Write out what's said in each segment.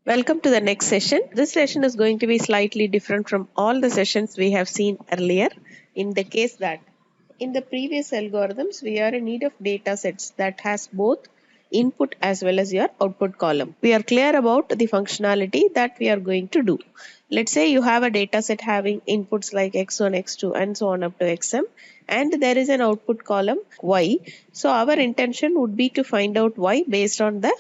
Welcome to the next session. This session is going to be slightly different from all the sessions we have seen earlier. In the case that in the previous algorithms, we are in need of data sets that has both input as well as your output column. We are clear about the functionality that we are going to do. Let's say you have a data set having inputs like x1, x2 and so on up to xm, and there is an output column y. So our intention would be to find out y based on the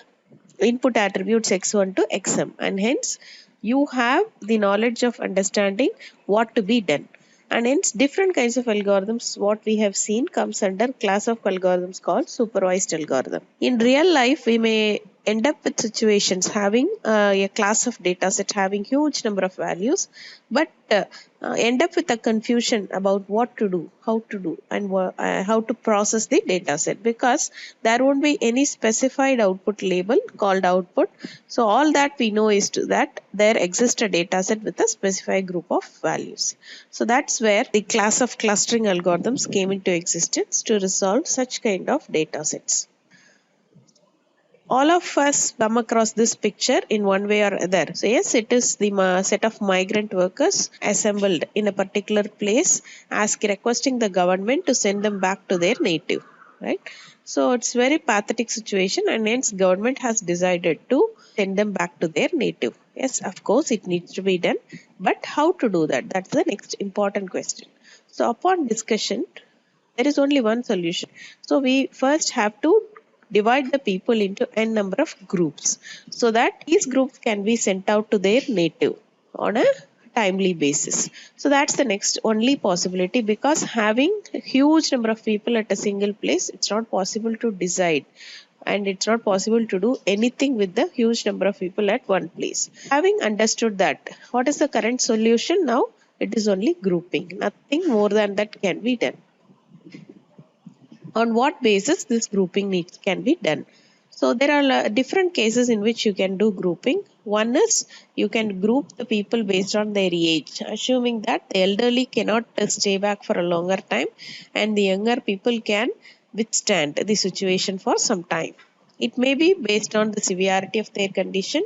input attributes x1 to xm, and hence you have the knowledge of understanding what to be done. And hence different kinds of algorithms what we have seen comes under class of algorithms called supervised algorithm. In real life we may end up with situations having a class of data set having huge number of values, but end up with a confusion about what to do, how to do, and how to process the data set, because there won't be any specified output label called output. So all that we know is that there exists a data set with a specified group of values. So that's where the class of clustering algorithms came into existence to resolve such kind of data sets. All of us come across this picture in one way or other. So yes, it is the set of migrant workers assembled in a particular place, requesting the government to send them back to their native, right? So it's very pathetic situation, and hence government has decided to send them back to their native. Yes, of course it needs to be done, but how to do that? That's the next important question. So upon discussion, there is only one solution. So we first have to divide the people into n number of groups, so that these groups can be sent out to their native on a timely basis. So that's the next only possibility, because having a huge number of people at a single place, it's not possible to decide, and it's not possible to do anything with the huge number of people at one place. Having understood that, what is the current solution now? It is only grouping. Nothing more than that can be done. On what basis this grouping can be done? So there are different cases in which you can do grouping. One is you can group the people based on their age, assuming that the elderly cannot stay back for a longer time and the younger people can withstand the situation for some time. It may be based on the severity of their condition,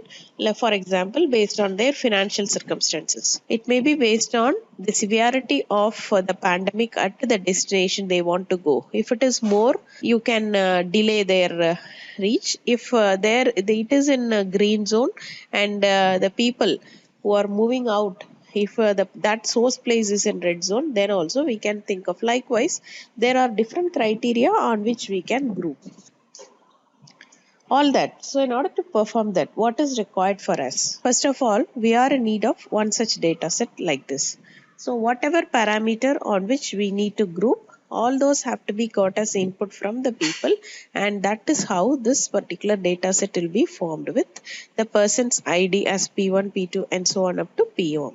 for example, based on their financial circumstances. It may be based on the severity of the pandemic at the destination they want to go. If it is more, you can delay their reach. If it is in a green zone and the people who are moving out, if that source place is in red zone, then also we can think of. Likewise, there are different criteria on which we can group all that. So in order to perform that, what is required for us? First of all, we are in need of one such data set like this. So whatever parameter on which we need to group, all those have to be got as input from the people, and that is how this particular data set will be formed, with the person's ID as P1, P2 and so on up to P1.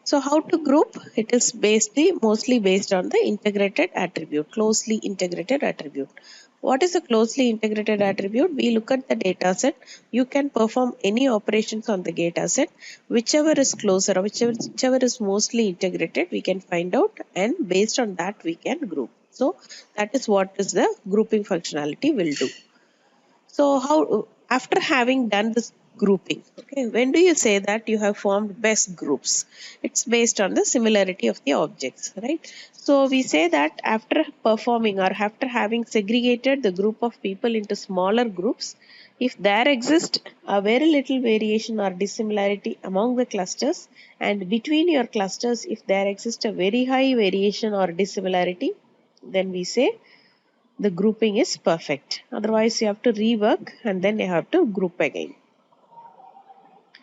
So how to group? It is mostly based on the integrated attribute, closely integrated attribute. What is a closely integrated attribute? We look at the data set. You can perform any operations on the data set. Whichever is closer or whichever is mostly integrated, we can find out, and based on that we can group. So that is what is the grouping functionality will do. So how, after having done this grouping, okay, when do you say that you have formed best groups? It's based on the similarity of the objects, right? So we say that after performing or after having segregated the group of people into smaller groups, if there exists a very little variation or dissimilarity among the clusters, and between your clusters if there exists a very high variation or dissimilarity, then we say the grouping is perfect. Otherwise you have to rework and then you have to group again.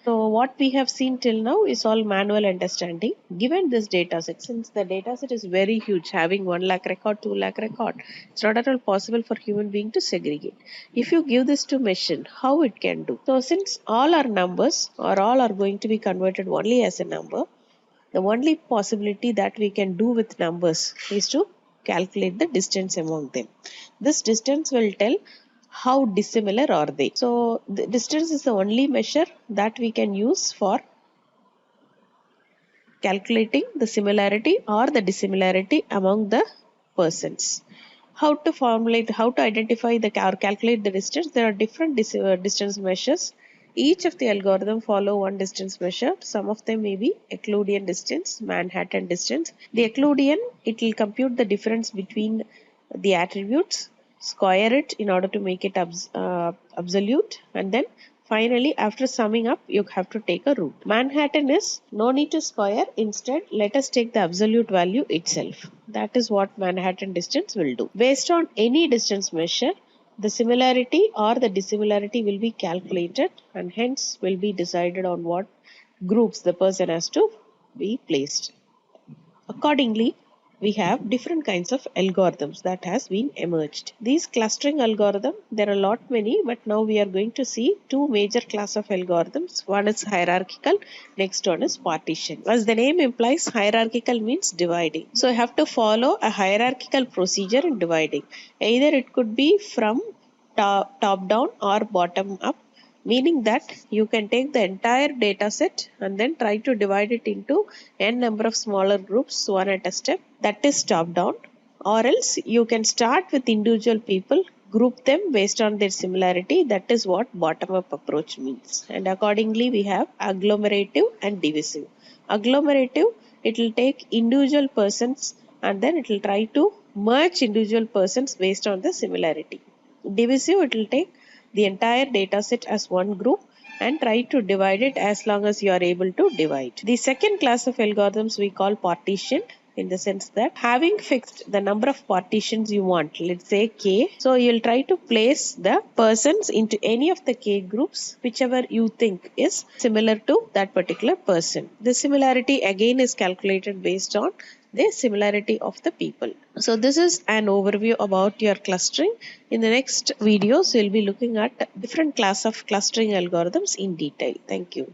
So what we have seen till now is all manual understanding. Given this data set, since the data set is very huge, having 1 lakh record, 2 lakh record, it's not at all possible for human being to segregate. If you give this to machine, how it can do? So since all are numbers, or all are going to be converted only as a number, the only possibility that we can do with numbers is to calculate the distance among them. This distance will tell how dissimilar are they. So the distance is the only measure that we can use for calculating the similarity or the dissimilarity among the persons. How to formulate, how to identify or calculate the distance? There are different distance measures. Each of the algorithm follow one distance measure. Some of them may be Euclidean distance, Manhattan distance. The Euclidean, it will compute the difference between the attributes, square it in order to make it absolute, and then finally after summing up you have to take a root. Manhattan is no need to square, instead let us take the absolute value itself. That is what Manhattan distance will do. Based on any distance measure, the similarity or the dissimilarity will be calculated and hence will be decided on what groups the person has to be placed. Accordingly, we have different kinds of algorithms that has been emerged. These clustering algorithm, there are a lot many, but now we are going to see two major class of algorithms. One is hierarchical, next one is partition. As the name implies, hierarchical means dividing. So you have to follow a hierarchical procedure in dividing. Either it could be from top down or bottom up, meaning that you can take the entire data set and then try to divide it into n number of smaller groups one at a step. That is top down. Or else you can start with individual people, group them based on their similarity. That is what bottom up approach means. And accordingly we have agglomerative and divisive. Agglomerative, it will take individual persons and then it will try to merge individual persons based on the similarity. Divisive, it will take the entire data set as one group and try to divide it as long as you are able to divide. The second class of algorithms we call partition, in the sense that having fixed the number of partitions you want, let's say k, so you'll try to place the persons into any of the k groups whichever you think is similar to that particular person. The similarity again is calculated based on the similarity of the people. So this is an overview about your clustering. In the next videos, we'll be looking at different class of clustering algorithms in detail. Thank you.